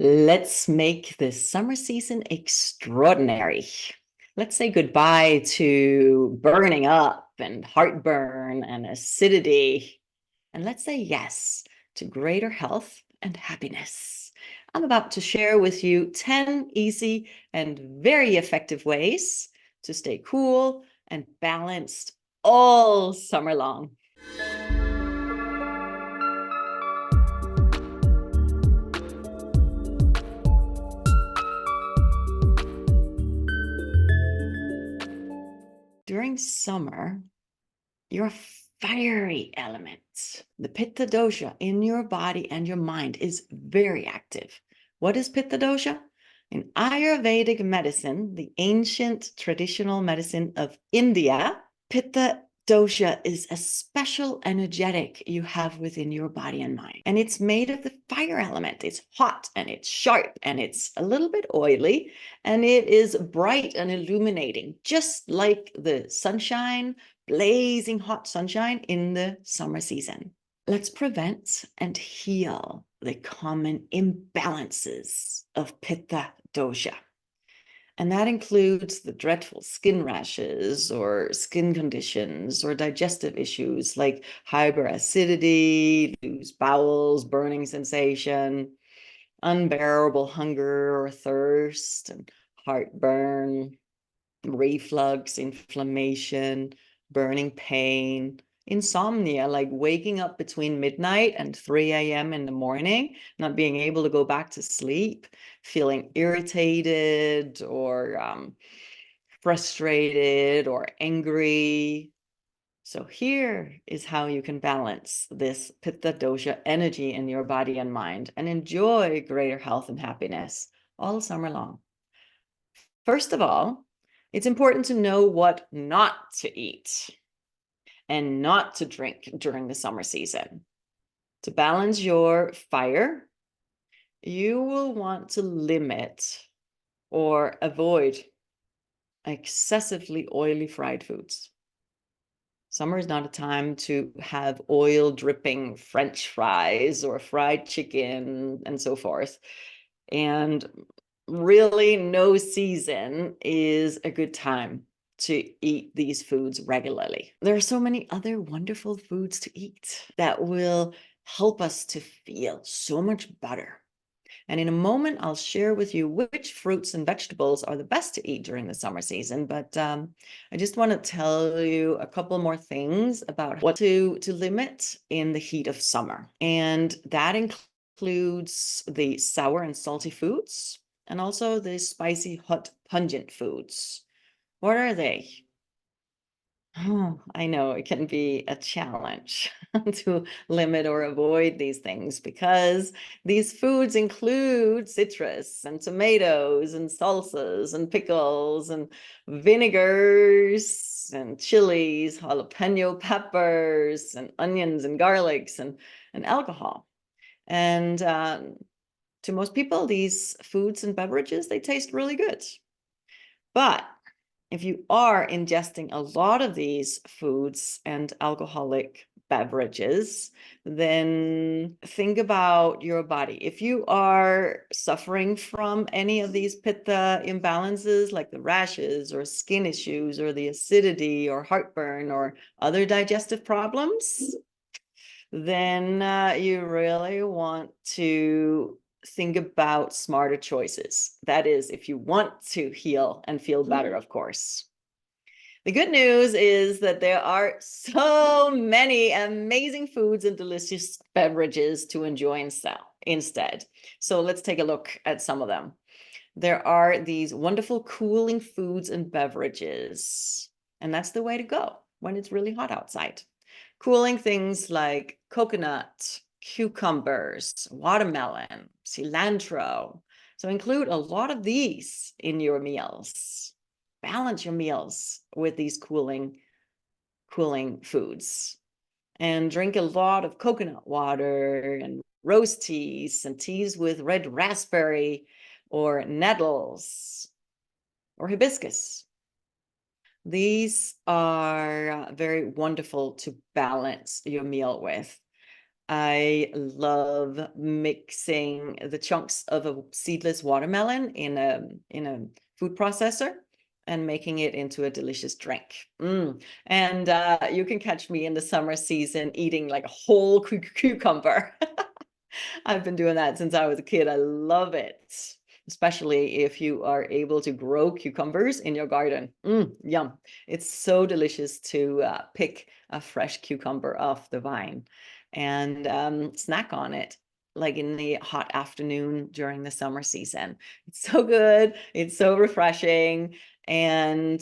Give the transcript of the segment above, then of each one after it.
Let's make this summer season extraordinary. Let's say goodbye to burning up and heartburn and acidity. And let's say yes to greater health and happiness. I'm about to share with you 10 easy and very effective ways to stay cool and balanced all summer long. During summer, your fiery element, the Pitta Dosha in your body and your mind is very active. What is Pitta Dosha? In Ayurvedic medicine, the ancient traditional medicine of India, Pitta Dosha is a special energetic you have within your body and mind. And it's made of the fire element. It's hot and it's sharp and it's a little bit oily and it is bright and illuminating, just like the sunshine, blazing hot sunshine in the summer season. Let's prevent and heal the common imbalances of Pitta Dosha. And that includes the dreadful skin rashes or skin conditions or digestive issues like hyperacidity, loose bowels, burning sensation, unbearable hunger or thirst, and heartburn, reflux, inflammation, burning pain, insomnia, like waking up between midnight and 3 a.m. in the morning, not being able to go back to sleep, feeling irritated or frustrated or angry. So here is how you can balance this Pitta Dosha energy in your body and mind and enjoy greater health and happiness all summer long. First of all, it's important to know what not to eat and not to drink during the summer season. To balance your fire, you will want to limit or avoid excessively oily fried foods. Summer is not a time to have oil dripping French fries or fried chicken and so forth. And really, no season is a good time to eat these foods regularly. There are so many other wonderful foods to eat that will help us to feel so much better. And in a moment, I'll share with you which fruits and vegetables are the best to eat during the summer season. But I just want to tell you a couple more things about what to limit in the heat of summer. And that includes the sour and salty foods and also the spicy, hot, pungent foods. What are they? Oh, I know it can be a challenge to limit or avoid these things because these foods include citrus and tomatoes and salsas and pickles and vinegars and chilies, jalapeno peppers and onions and garlics and alcohol. And to most people, these foods and beverages, they taste really good. But if you are ingesting a lot of these foods and alcoholic beverages, then think about your body. If you are suffering from any of these pitta imbalances, like the rashes or skin issues or the acidity or heartburn or other digestive problems, then you really want to think about smarter choices. That is, if you want to heal and feel better, of course. The good news is that there are so many amazing foods and delicious beverages to enjoy instead. So let's take a look at some of them. There are these wonderful cooling foods and beverages, and that's the way to go when it's really hot outside. Cooling things like coconut, cucumbers, watermelon, cilantro. So include a lot of these in your meals. Balance your meals with these cooling foods. And drink a lot of coconut water and rose teas and teas with red raspberry or nettles or hibiscus. These are very wonderful to balance your meal with. I love mixing the chunks of a seedless watermelon in a food processor and making it into a delicious drink. And you can catch me in the summer season eating like a whole cucumber. I've been doing that since I was a kid. I love it, especially if you are able to grow cucumbers in your garden. Yum. It's so delicious to pick a fresh cucumber off the vine and snack on it like in the hot afternoon during the summer season. It's so good. It's so refreshing. And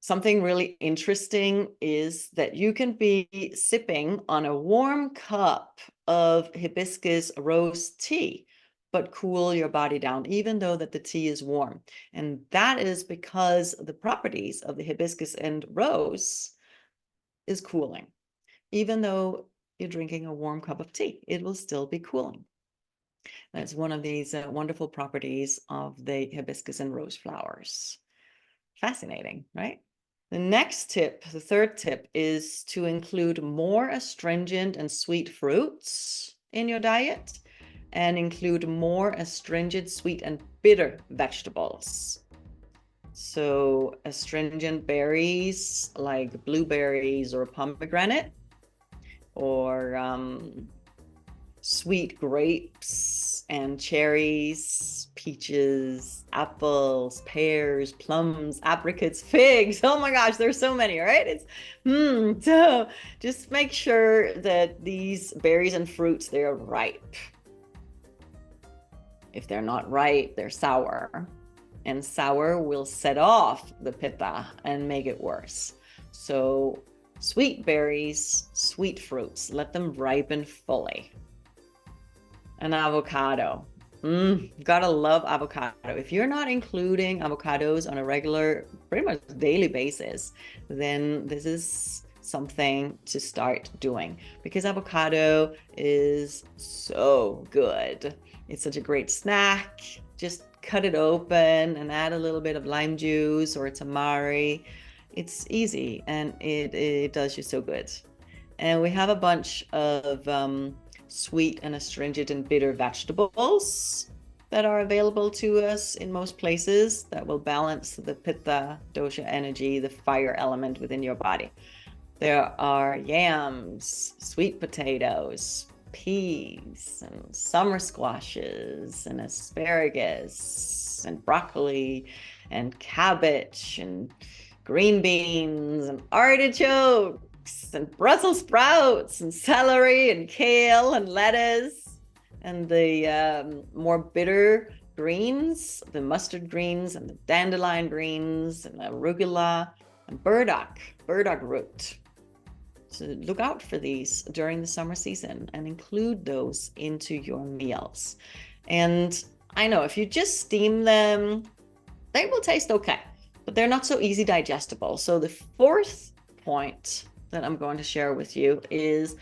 something really interesting is that you can be sipping on a warm cup of hibiscus rose tea, but cool your body down, even though that the tea is warm. And that is because the properties of the hibiscus and rose is cooling. Even though you're drinking a warm cup of tea, it will still be cooling. That's one of these wonderful properties of the hibiscus and rose flowers. Fascinating, right? The next tip, the third tip, is to include more astringent and sweet fruits in your diet and include more astringent, sweet, and bitter vegetables. So astringent berries like blueberries or pomegranate, or sweet grapes and cherries, peaches, apples, pears, plums, apricots, figs. Oh my gosh, there's so many, right? So just make sure that these berries and fruits, they're ripe. If they're not ripe, they're sour. And sour will set off the pitta and make it worse. So sweet berries, sweet fruits, let them ripen fully. An avocado. Gotta love avocado. If you're not including avocados on a regular, pretty much daily basis, then this is something to start doing, because avocado is so good. It's such a great snack. Just cut it open and add a little bit of lime juice or tamari. It's easy and it does you so good. And we have a bunch of sweet and astringent and bitter vegetables that are available to us in most places that will balance the Pitta Dosha energy, the fire element within your body. There are yams, sweet potatoes, peas, and summer squashes, and asparagus, and broccoli, and cabbage, and green beans, and artichokes, and Brussels sprouts, and celery, and kale, and lettuce, and the more bitter greens, the mustard greens, and the dandelion greens, and arugula, and burdock root. So look out for these during the summer season and include those into your meals. And I know if you just steam them, they will taste okay, but they're not so easy digestible. So the fourth point that I'm going to share with you is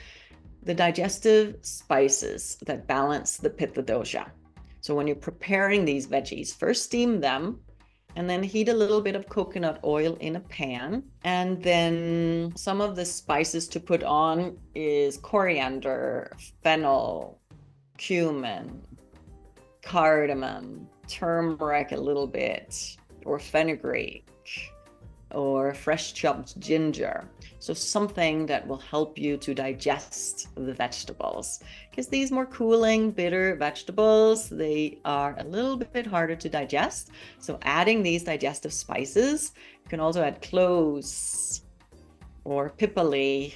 the digestive spices that balance the Pitta Dosha. So when you're preparing these veggies, first steam them and then heat a little bit of coconut oil in a pan. And then some of the spices to put on is coriander, fennel, cumin, cardamom, turmeric a little bit, or fenugreek, or fresh chopped ginger. So something that will help you to digest the vegetables, because these more cooling, bitter vegetables, they are a little bit harder to digest. So adding these digestive spices, you can also add cloves or pipali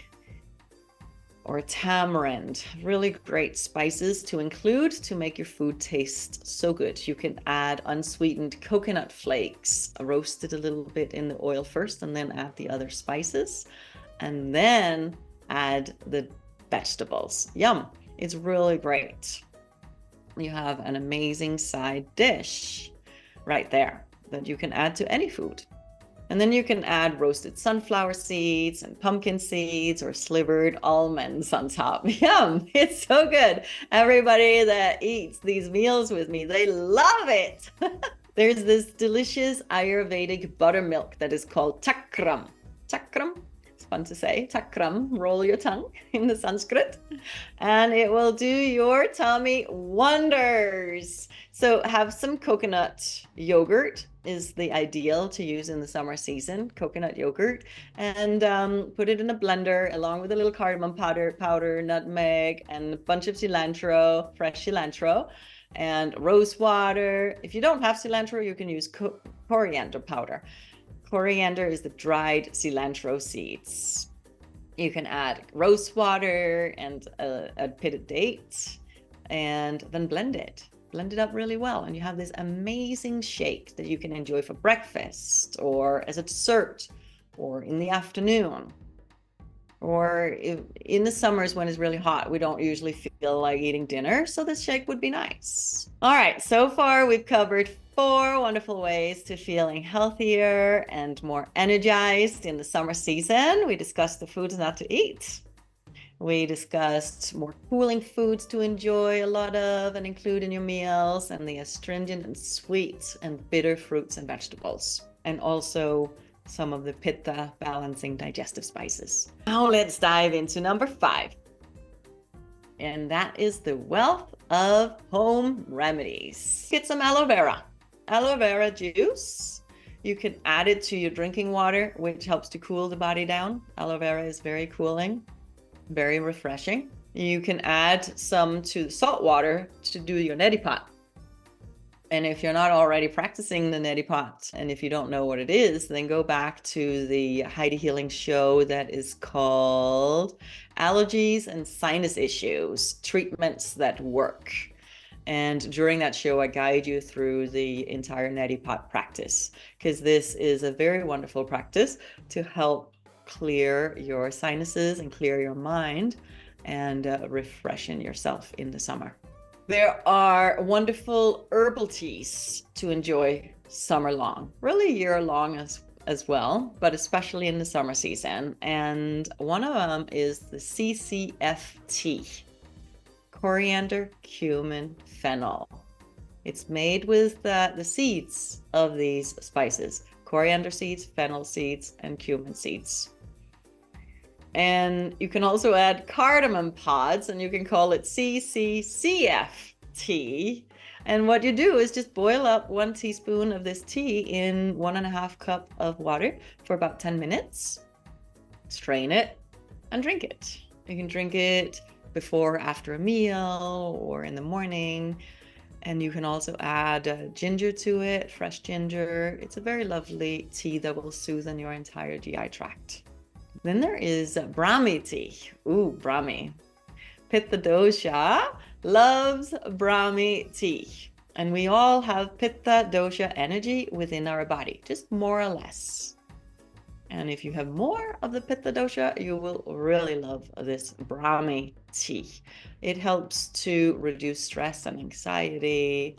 or tamarind, really great spices to include to make your food taste so good. You can add unsweetened coconut flakes, roasted a little bit in the oil first, and then add the other spices, and then add the vegetables. Yum, it's really great. You have an amazing side dish right there that you can add to any food. And then you can add roasted sunflower seeds and pumpkin seeds or slivered almonds on top. Yum, it's so good. Everybody that eats these meals with me, they love it. There's this delicious Ayurvedic buttermilk that is called chakram. Chakram, fun to say. Chakram, roll your tongue in the Sanskrit. And it will do your tummy wonders. So have some coconut yogurt is the ideal to use in the summer season, coconut yogurt, and put it in a blender along with a little cardamom powder, nutmeg, and a bunch of cilantro, fresh cilantro, and rose water. If you don't have cilantro, you can use coriander powder. Coriander is the dried cilantro seeds. You can add rose water and a pitted date, and then blend it up really well, and you have this amazing shake that you can enjoy for breakfast or as a dessert or in the afternoon. Or in the summers when it's really hot, we don't usually feel like eating dinner, so this shake would be nice. All right, so far we've covered 4 wonderful ways to feeling healthier and more energized in the summer season. We discussed the foods not to eat. We discussed more cooling foods to enjoy a lot of and include in your meals, and the astringent and sweet and bitter fruits and vegetables, and also some of the Pitta balancing digestive spices. Now let's dive into number 5. And that is the wealth of home remedies. Get some aloe vera. Aloe vera juice. You can add it to your drinking water, which helps to cool the body down. Aloe vera is very cooling, very refreshing. You can add some to salt water to do your neti pot. And if you're not already practicing the neti pot, and if you don't know what it is, then go back to the Heidi Healing show that is called Allergies and Sinus Issues, Treatments That Work. And during that show, I guide you through the entire neti pot practice, because this is a very wonderful practice to help clear your sinuses and clear your mind and refreshen yourself in the summer. There are wonderful herbal teas to enjoy summer long, really year long as well, but especially in the summer season. And one of them is the CCF tea, coriander, cumin, fennel. It's made with the seeds of these spices, coriander seeds, fennel seeds, and cumin seeds. And you can also add cardamom pods, and you can call it CCCF tea. And what you do is just boil up 1 teaspoon of this tea in 1.5 cup of water for about 10 minutes. Strain it and drink it. You can drink it before or after a meal or in the morning. And you can also add ginger to it, fresh ginger. It's a very lovely tea that will soothe your entire GI tract. Then there is Brahmi tea. Ooh, Brahmi. Pitta Dosha loves Brahmi tea. And we all have Pitta Dosha energy within our body, just more or less. And if you have more of the Pitta Dosha, you will really love this Brahmi tea. It helps to reduce stress and anxiety.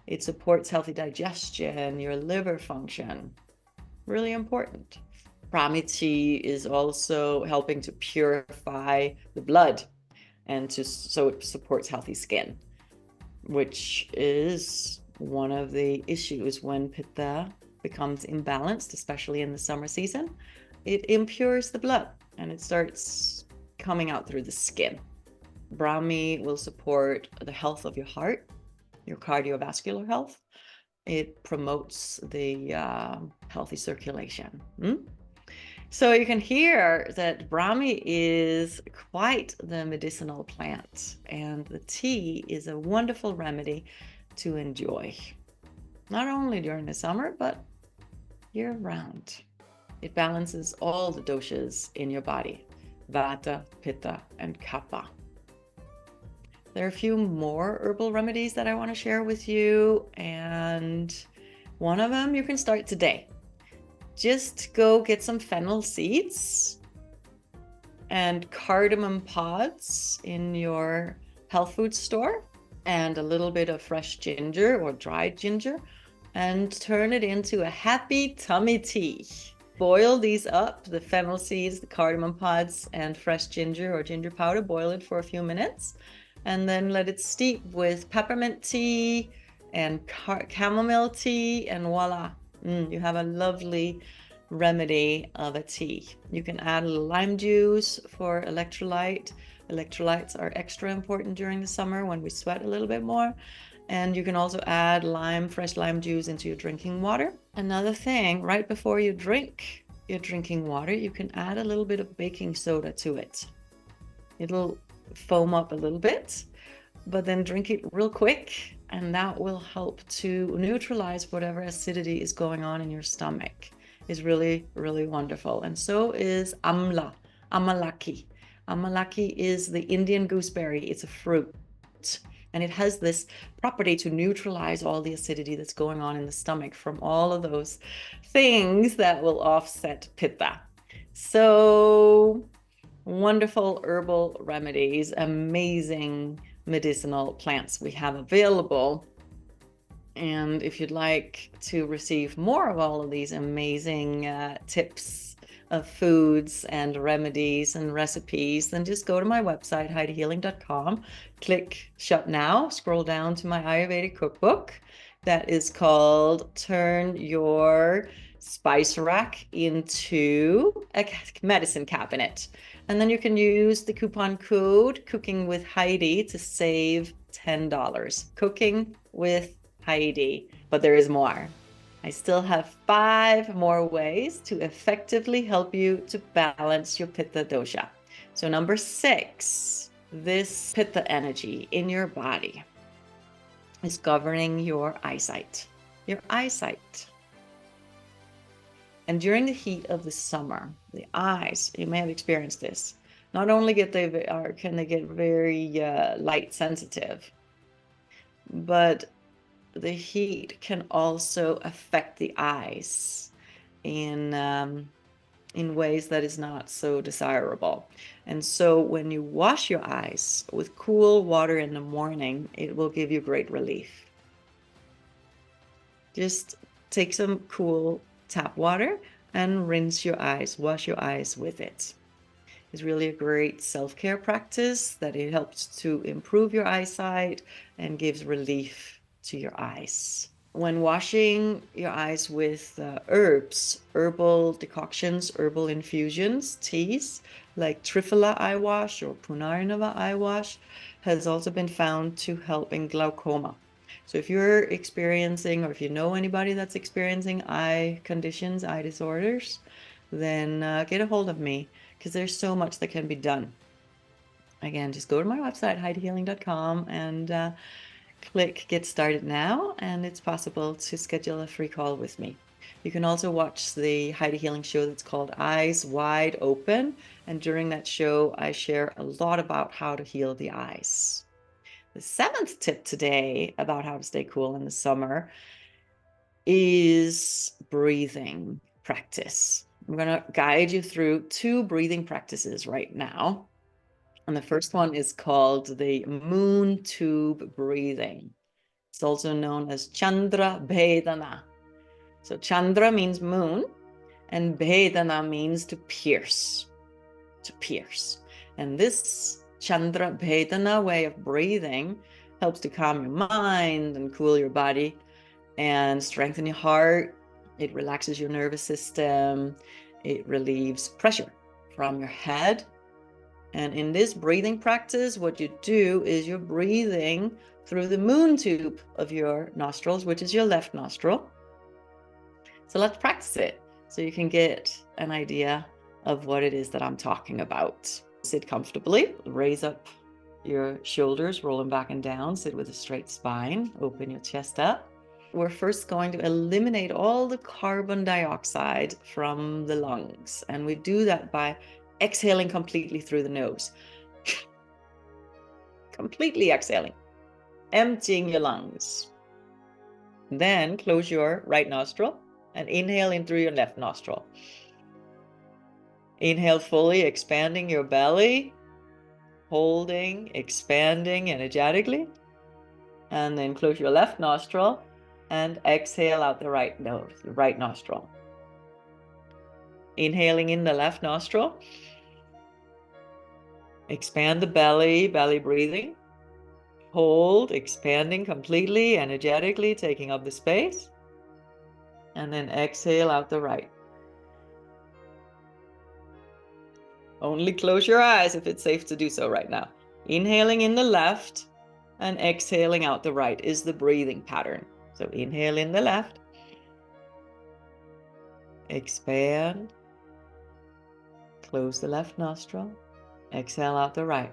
It supports healthy digestion, your liver function. Really important. Brahmi tea is also helping to purify the blood, and so it supports healthy skin, which is one of the issues when Pitta becomes imbalanced, especially in the summer season. It impures the blood and it starts coming out through the skin. Brahmi will support the health of your heart, your cardiovascular health. It promotes the healthy circulation. So you can hear that Brahmi is quite the medicinal plant, and the tea is a wonderful remedy to enjoy, not only during the summer, but year round. It balances all the doshas in your body, Vata, Pitta, and Kapha. There are a few more herbal remedies that I want to share with you, and one of them you can start today. Just go get some fennel seeds and cardamom pods in your health food store, and a little bit of fresh ginger or dried ginger, and turn it into a happy tummy tea. Boil these up, the fennel seeds, the cardamom pods, and fresh ginger or ginger powder. Boil it for a few minutes, and then let it steep with peppermint tea and chamomile tea, and voila. You have a lovely remedy of a tea. You can add a little lime juice for electrolyte. Electrolytes are extra important during the summer when we sweat a little bit more. And you can also add fresh lime juice into your drinking water. Another thing, right before you drink your drinking water, you can add a little bit of baking soda to it. It'll foam up a little bit, but then drink it real quick, and that will help to neutralize whatever acidity is going on in your stomach. It's really, really wonderful. And so is amla, amalaki. Amalaki is the Indian gooseberry. It's a fruit, and it has this property to neutralize all the acidity that's going on in the stomach from all of those things that will offset pitta. So wonderful herbal remedies, amazing medicinal plants we have available. And if you'd like to receive more of all of these amazing tips of foods and remedies and recipes, then just go to my website, HeidiHealing.com, click Shop Now, scroll down to my Ayurvedic cookbook that is called Turn Your Spice Rack into a Medicine Cabinet. And then you can use the coupon code Cooking with Heidi to save $10. Cooking with Heidi. But there is more. I still have 5 more ways to effectively help you to balance your Pitta Dosha. So number 6, this Pitta energy in your body is governing your eyesight. Your eyesight. And during the heat of the summer, the eyes, you may have experienced this, not only can they get very light sensitive, but the heat can also affect the eyes in ways that is not so desirable. And so when you wash your eyes with cool water in the morning, it will give you great relief. Just take some cool tap water and rinse your eyes, wash your eyes with it. It's really a great self-care practice that it helps to improve your eyesight and gives relief to your eyes. When washing your eyes with herbs, herbal decoctions, herbal infusions, teas, like Triphala eye wash or Punarnava eye wash, has also been found to help in glaucoma. So if you're experiencing, or if you know anybody that's experiencing eye conditions, eye disorders, then get a hold of me, because there's so much that can be done. Again, just go to my website, HeidiHealing.com, and click Get Started Now, and it's possible to schedule a free call with me. You can also watch the Heidi Healing show that's called Eyes Wide Open, and during that show, I share a lot about how to heal the eyes. The 7th tip today about how to stay cool in the summer is breathing practice. I'm going to guide you through 2 breathing practices right now. And the first one is called the moon tube breathing. It's also known as Chandra Bhedana. So Chandra means moon, and Bhedana means to pierce, And this Chandra Bhedana way of breathing helps to calm your mind and cool your body and strengthen your heart. It relaxes your nervous system. It relieves pressure from your head. And in this breathing practice, what you do is you're breathing through the moon tube of your nostrils, which is your left nostril. So let's practice it so you can get an idea of what it is that I'm talking about. Sit comfortably, raise up your shoulders, roll them back and down, sit with a straight spine, open your chest up. We're first going to eliminate all the carbon dioxide from the lungs, and we do that by exhaling completely through the nose. Completely exhaling, emptying your lungs. Then close your right nostril and inhale in through your left nostril. Inhale fully, expanding your belly, holding, expanding energetically. And then close your left nostril and exhale out the right nostril. Inhaling in the left nostril. Expand the belly breathing. Hold, expanding completely, energetically, taking up the space. And then exhale out the right. Only close your eyes if it's safe to do so right now. Inhaling in the left and exhaling out the right is the breathing pattern. So inhale in the left, expand, close the left nostril, exhale out the right.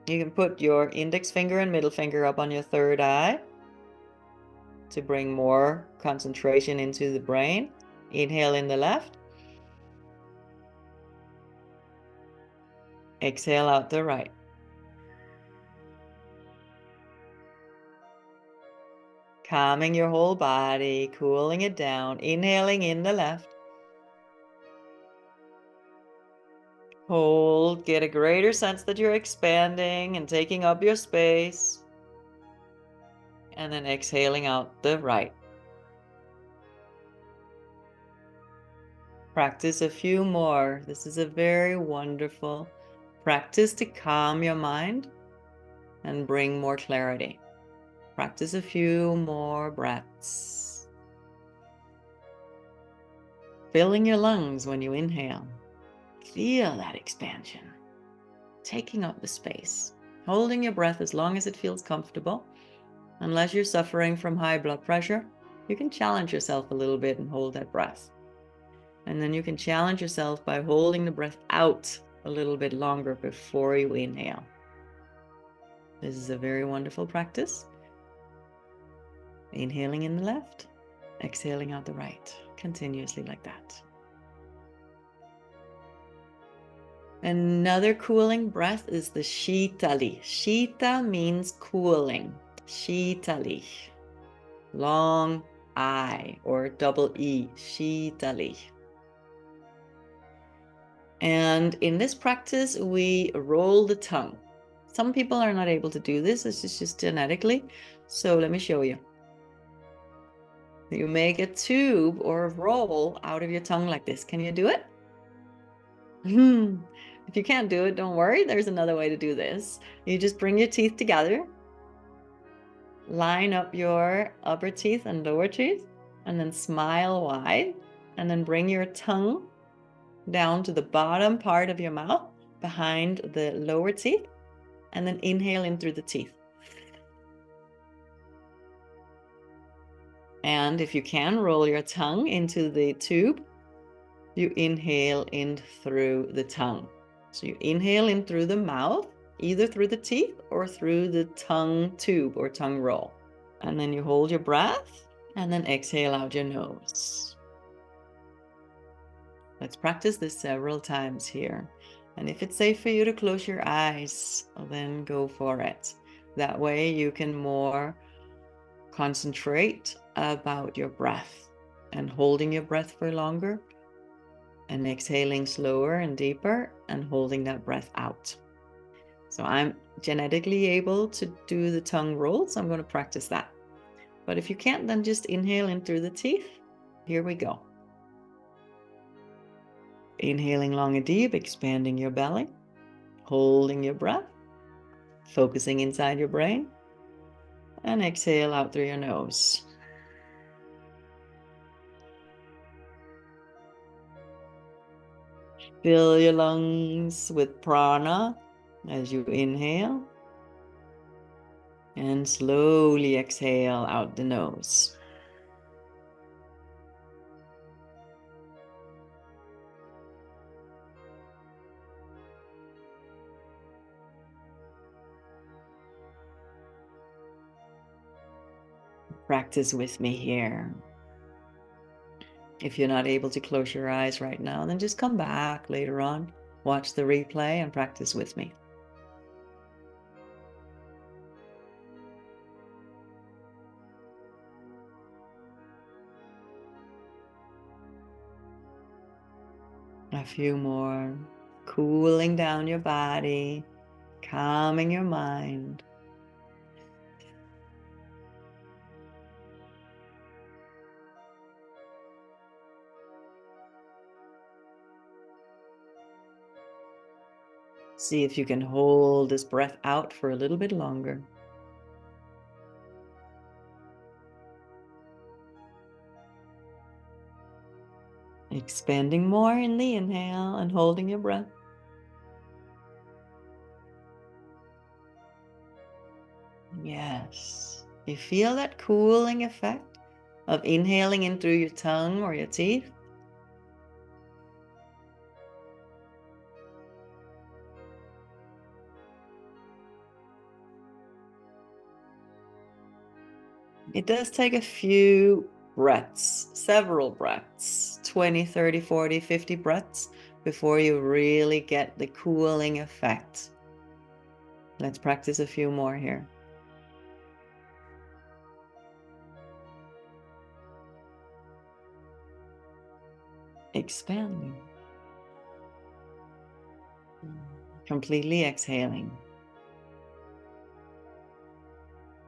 You can put your index finger and middle finger up on your third eye to bring more concentration into the brain. Inhale in the left, exhale out the right. Calming your whole body, cooling it down, inhaling in the left. Hold, get a greater sense that you're expanding and taking up your space. And then exhaling out the right. Practice a few more. This is a very wonderful practice to calm your mind and bring more clarity. Practice a few more breaths. Filling your lungs when you inhale. Feel that expansion. Taking up the space. Holding your breath as long as it feels comfortable. Unless you're suffering from high blood pressure, you can challenge yourself a little bit and hold that breath. And then you can challenge yourself by holding the breath out a little bit longer before you inhale. This is a very wonderful practice. Inhaling in the left, exhaling out the right, continuously like that. Another cooling breath is the Shitali. Shita means cooling. Shitali. Long I or double E. Shitali. And in this practice, we roll the tongue. Some people are not able to do this. This is just genetically. So let me show you. You make a tube or a roll out of your tongue like this. Can you do it? If you can't do it, don't worry. There's another way to do this. You just bring your teeth together. Line up your upper teeth and lower teeth. And then smile wide. And then bring your tongue down to the bottom part of your mouth behind the lower teeth, and then inhale in through the teeth. And if you can, roll your tongue into the tube. You inhale in through the tongue. So you inhale in through the mouth, either through the teeth or through the tongue tube or tongue roll. And then you hold your breath and then exhale out your nose. Let's practice this several times here. And if it's safe for you to close your eyes, then go for it. That way you can more concentrate about your breath and holding your breath for longer and exhaling slower and deeper and holding that breath out. So I'm genetically able to do the tongue roll, so I'm going to practice that. But if you can't, then just inhale in through the teeth. Here we go. Inhaling long and deep, expanding your belly, holding your breath, focusing inside your brain, and exhale out through your nose. Fill your lungs with prana as you inhale, and slowly exhale out the nose. Practice with me here. If you're not able to close your eyes right now, then just come back later on, watch the replay, and practice with me. A few more, cooling down your body, calming your mind. See if you can hold this breath out for a little bit longer. Expanding more in the inhale and holding your breath. Yes. You feel that cooling effect of inhaling in through your tongue or your teeth? It does take a few breaths, several breaths, 20, 30, 40, 50 breaths before you really get the cooling effect. Let's practice a few more here. Expanding. Completely exhaling.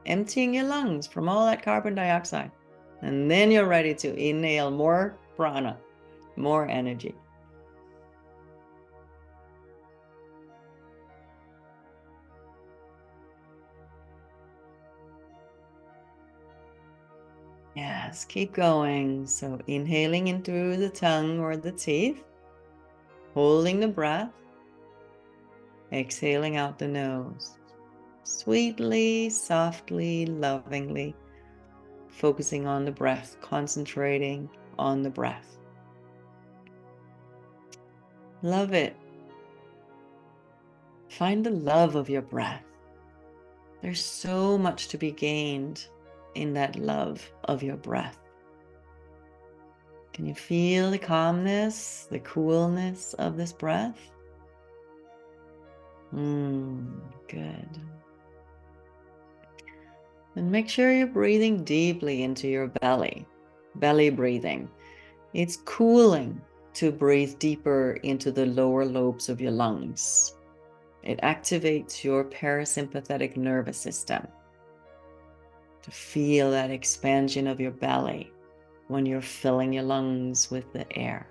Emptying your lungs from all that carbon dioxide. And then you're ready to inhale more prana, more energy. Yes, keep going. So inhaling in through the tongue or the teeth, holding the breath, exhaling out the nose. Sweetly, softly, lovingly, focusing on the breath, concentrating on the breath. Love it. Find the love of your breath. There's so much to be gained in that love of your breath. Can you feel the calmness, the coolness of this breath? Good. And make sure you're breathing deeply into your belly. Belly breathing. It's cooling to breathe deeper into the lower lobes of your lungs. It activates your parasympathetic nervous system to feel that expansion of your belly when you're filling your lungs with the air.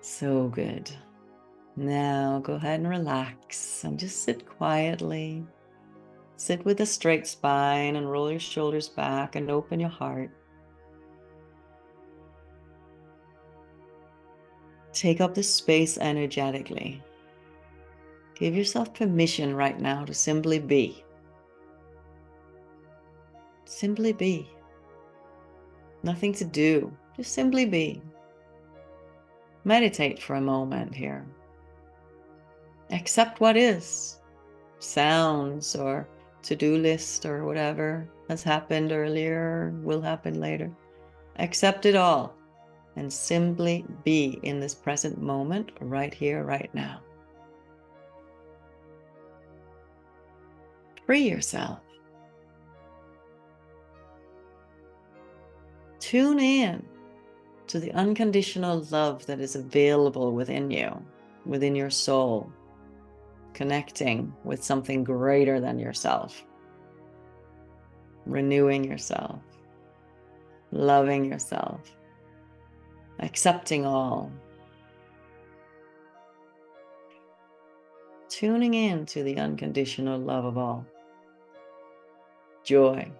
So good. Now go ahead and relax and just sit quietly. Sit with a straight spine and roll your shoulders back and open your heart. Take up the space energetically. Give yourself permission right now to simply be. Simply be. Nothing to do, just simply be. Meditate for a moment here. Accept what is. Sounds or to-do list or whatever has happened earlier, will happen later. Accept it all and simply be in this present moment, right here, right now. Free yourself. Tune in to the unconditional love that is available within you, within your soul, connecting with something greater than yourself, renewing yourself, loving yourself, accepting all, tuning in to the unconditional love of all, joy,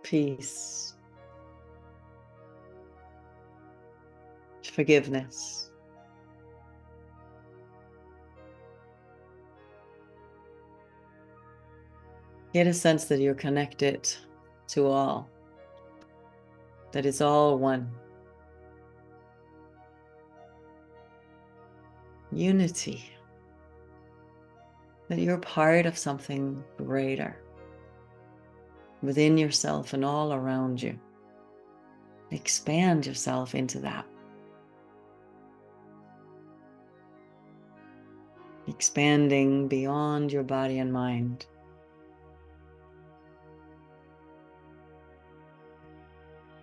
peace, forgiveness. Get a sense that you're connected to all, that it's all one. Unity, that you're part of something greater within yourself and all around you. Expand yourself into that. Expanding beyond your body and mind.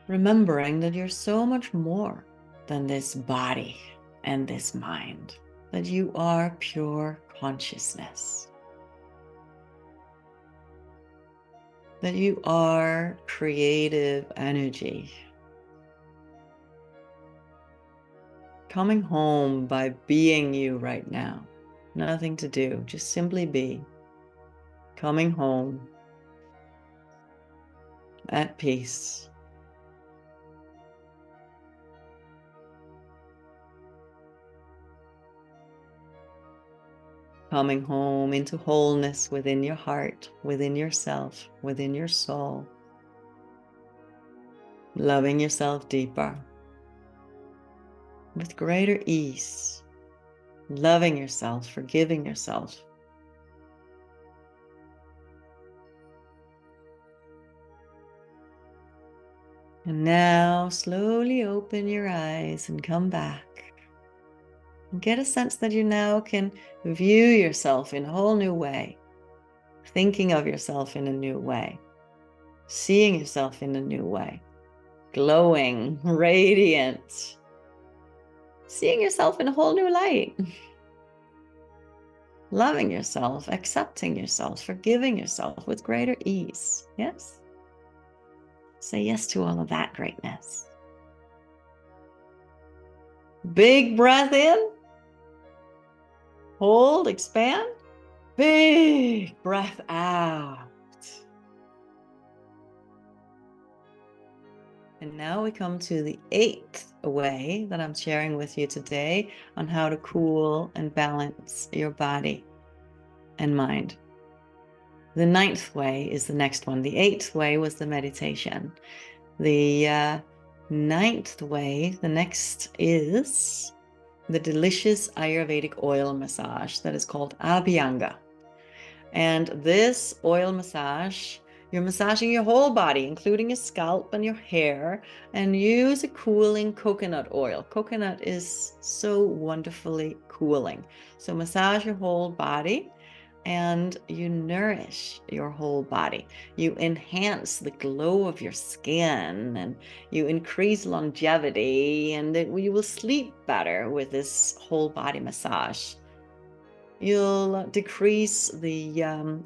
Remembering that you're so much more than this body and this mind, that you are pure consciousness, that you are creative energy. Coming home by being you right now. Nothing to do, just simply be. Coming home at peace, coming home into wholeness within your heart, within yourself, within your soul. Loving yourself deeper, with greater ease, loving yourself, forgiving yourself. And now slowly open your eyes and come back. And get a sense that you now can view yourself in a whole new way, thinking of yourself in a new way, seeing yourself in a new way, glowing, radiant, seeing yourself in a whole new light, loving yourself, accepting yourself, forgiving yourself with greater ease. Yes? Say yes to all of that greatness. Big breath in. Hold, expand. Big breath out. And now we come to the 8th way that I'm sharing with you today on how to cool and balance your body and mind. The 9th way is the next one. The 8th way was the meditation. The 9th way, the next is the delicious Ayurvedic oil massage that is called Abhyanga. And this oil massage, you're massaging your whole body, including your scalp and your hair, and use a cooling coconut oil. Coconut is so wonderfully cooling. So massage your whole body and you nourish your whole body. You enhance the glow of your skin and you increase longevity, and you will sleep better with this whole body massage. You'll decrease the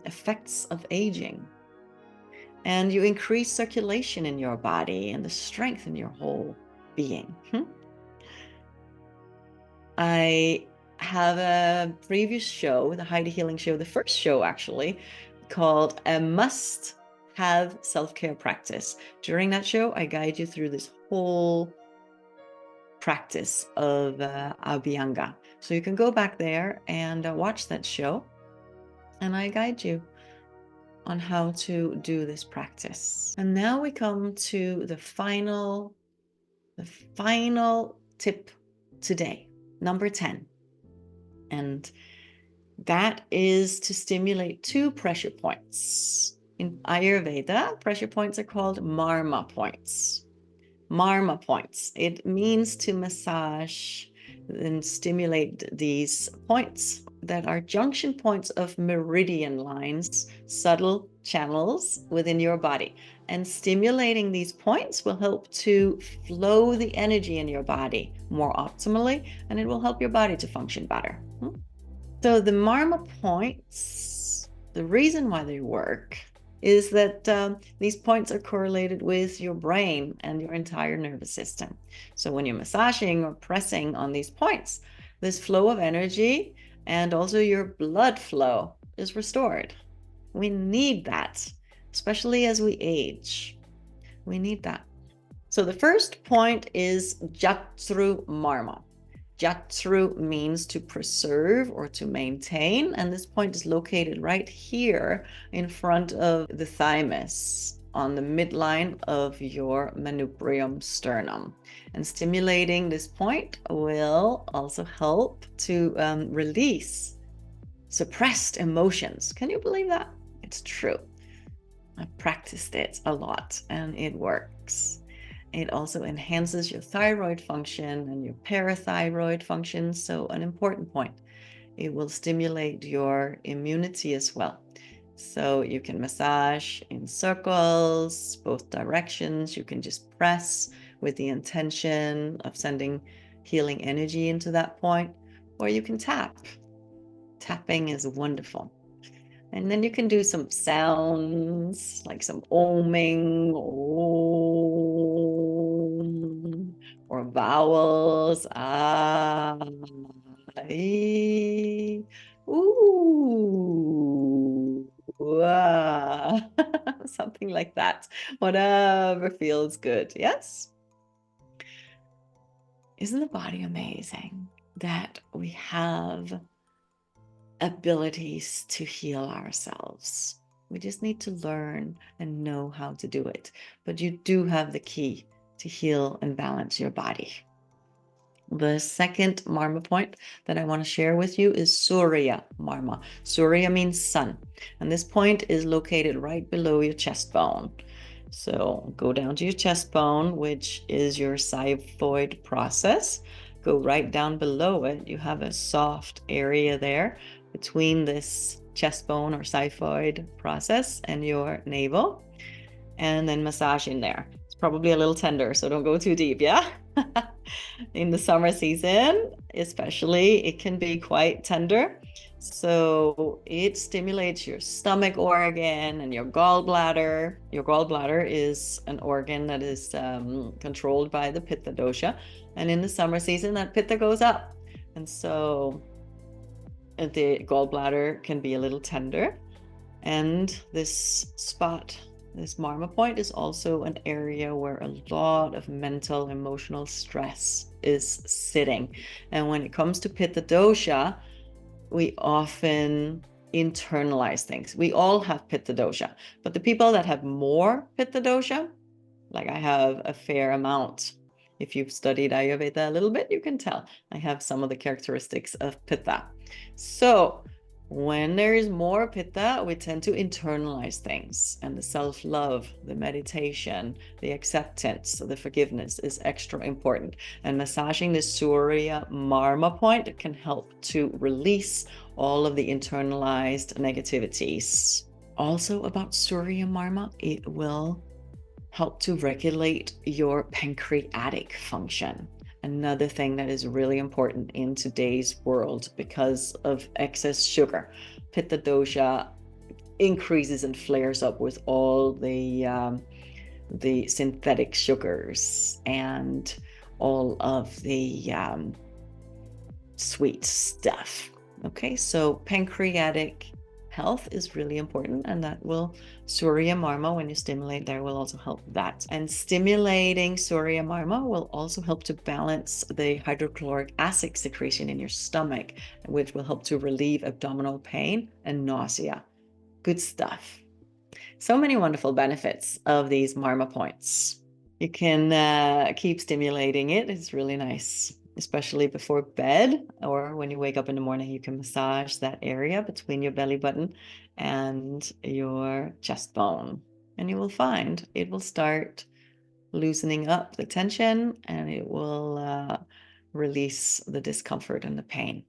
effects of aging, and you increase circulation in your body and the strength in your whole being. I have a previous show, the Heidi Healing Show, the first show actually, called A Must Have Self-Care Practice. During that show, I guide you through this whole practice of Abhyanga. So you can go back there and watch that show, and I guide you on how to do this practice. And now we come to the final tip today, number 10. And that is to stimulate 2 pressure points. In Ayurveda, pressure points are called marma points. Marma points. It means to massage and stimulate these points that are junction points of meridian lines, subtle channels within your body. And stimulating these points will help to flow the energy in your body more optimally, and it will help your body to function better. So the marma points, the reason why they work is that these points are correlated with your brain and your entire nervous system. So when you're massaging or pressing on these points, this flow of energy and also your blood flow is restored. We need that, especially as we age. We need that. So the first point is Jatru Marma. Jatru means to preserve or to maintain, and this point is located right here in front of the thymus on the midline of your manubrium sternum. And stimulating this point will also help to release suppressed emotions. Can you believe that? It's true. I've practiced it a lot and it works. It also enhances your thyroid function and your parathyroid function. So an important point, it will stimulate your immunity as well. So you can massage in circles, both directions. You can just press with the intention of sending healing energy into that point, or you can tap. Tapping is wonderful. And then you can do some sounds, like some oming, om, or vowels, ah, ee, ooh, ah, something like that. Whatever feels good, yes? Isn't the body amazing that we have abilities to heal ourselves. We just need to learn and know how to do it. But you do have the key to heal and balance your body. The second Marma point that I want to share with you is Surya Marma. Surya means sun, and this point is located right below your chest bone. So go down to your chest bone, which is your xiphoid process. Go right down below it. You have a soft area there between this chest bone or xiphoid process and your navel, and then massage in there. It's probably a little tender, so don't go too deep, yeah? In the summer season, especially, it can be quite tender. So it stimulates your stomach organ and your gallbladder. Your gallbladder is an organ that is controlled by the Pitta Dosha. And in the summer season, that Pitta goes up. And so the gallbladder can be a little tender. And this spot, this Marma point, is also an area where a lot of mental, emotional stress is sitting. And when it comes to Pitta Dosha, we often internalize things. We all have Pitta Dosha, but the people that have more Pitta Dosha, like I have a fair amount. If you've studied Ayurveda a little bit, you can tell I have some of the characteristics of Pitta. So when there is more Pitta, we tend to internalize things, and the self-love, the meditation, the acceptance, the forgiveness is extra important. And massaging the Surya Marma point can help to release all of the internalized negativities. Also about Surya Marma, it will help to regulate your pancreatic function. Another thing that is really important in today's world because of excess sugar. Pitta Dosha increases and flares up with all the synthetic sugars and all of the sweet stuff. Okay, so pancreatic health is really important, and that will Surya Marma, when you stimulate there, will also help that. And stimulating Surya Marma will also help to balance the hydrochloric acid secretion in your stomach, which will help to relieve abdominal pain and nausea. Good stuff. So many wonderful benefits of these Marma points. You can keep stimulating it. It's really nice, especially before bed, or when you wake up in the morning. You can massage that area between your belly button and your chest bone, and you will find it will start loosening up the tension, and it will release the discomfort and the pain.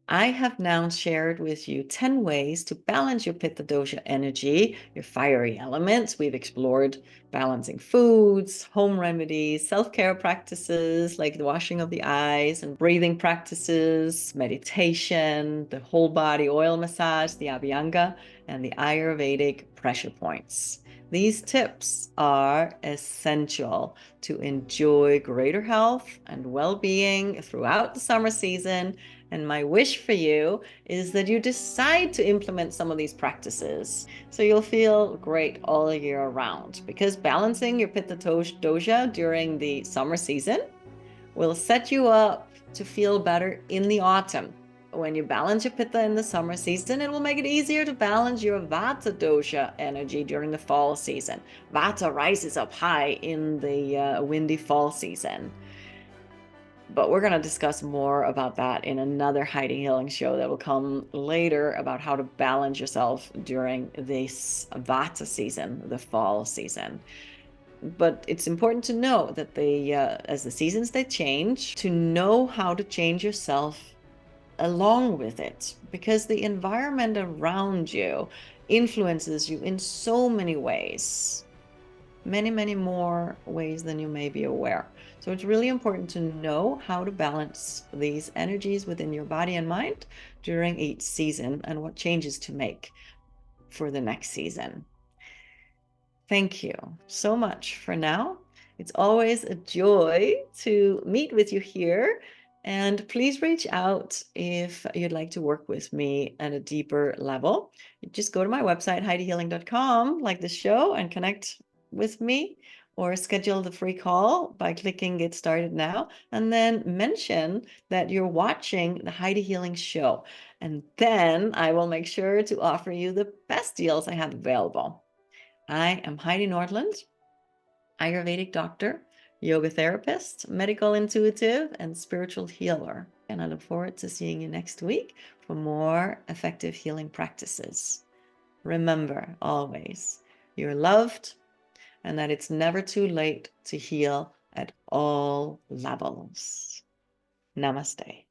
I have now shared with you 10 ways to balance your Pitta Dosha energy, your fiery elements. We've explored balancing foods, home remedies, self-care practices like the washing of the eyes and breathing practices, meditation, the whole body oil massage, the Abhyanga, and the Ayurvedic pressure points. These tips are essential to enjoy greater health and well-being throughout the summer season. And my wish for you is that you decide to implement some of these practices so you'll feel great all year round, because balancing your Pitta Dosha during the summer season will set you up to feel better in the autumn. When you balance your Pitta in the summer season, it will make it easier to balance your Vata Dosha energy during the fall season. Vata rises up high in the windy fall season. But we're going to discuss more about that in another Heidi Healing show that will come later, about how to balance yourself during this Vata season, the fall season. But it's important to know that as the seasons they change, to know how to change yourself along with it, because the environment around you influences you in so many ways, many more ways than you may be aware. So it's really important to know how to balance these energies within your body and mind during each season, and what changes to make for the next season. Thank you so much for now. It's always a joy to meet with you here. And please reach out if you'd like to work with me at a deeper level. You just go to my website, HeidiHealing.com, like this show, and connect with me. or schedule the free call by clicking Get Started Now, and then mention that you're watching the Heidi Healing Show. And then I will make sure to offer you the best deals I have available. I am Heidi Nordland, Ayurvedic doctor, yoga therapist, medical intuitive, and spiritual healer. And I look forward to seeing you next week for more effective healing practices. Remember always, you're loved, and that it's never too late to heal at all levels. Namaste.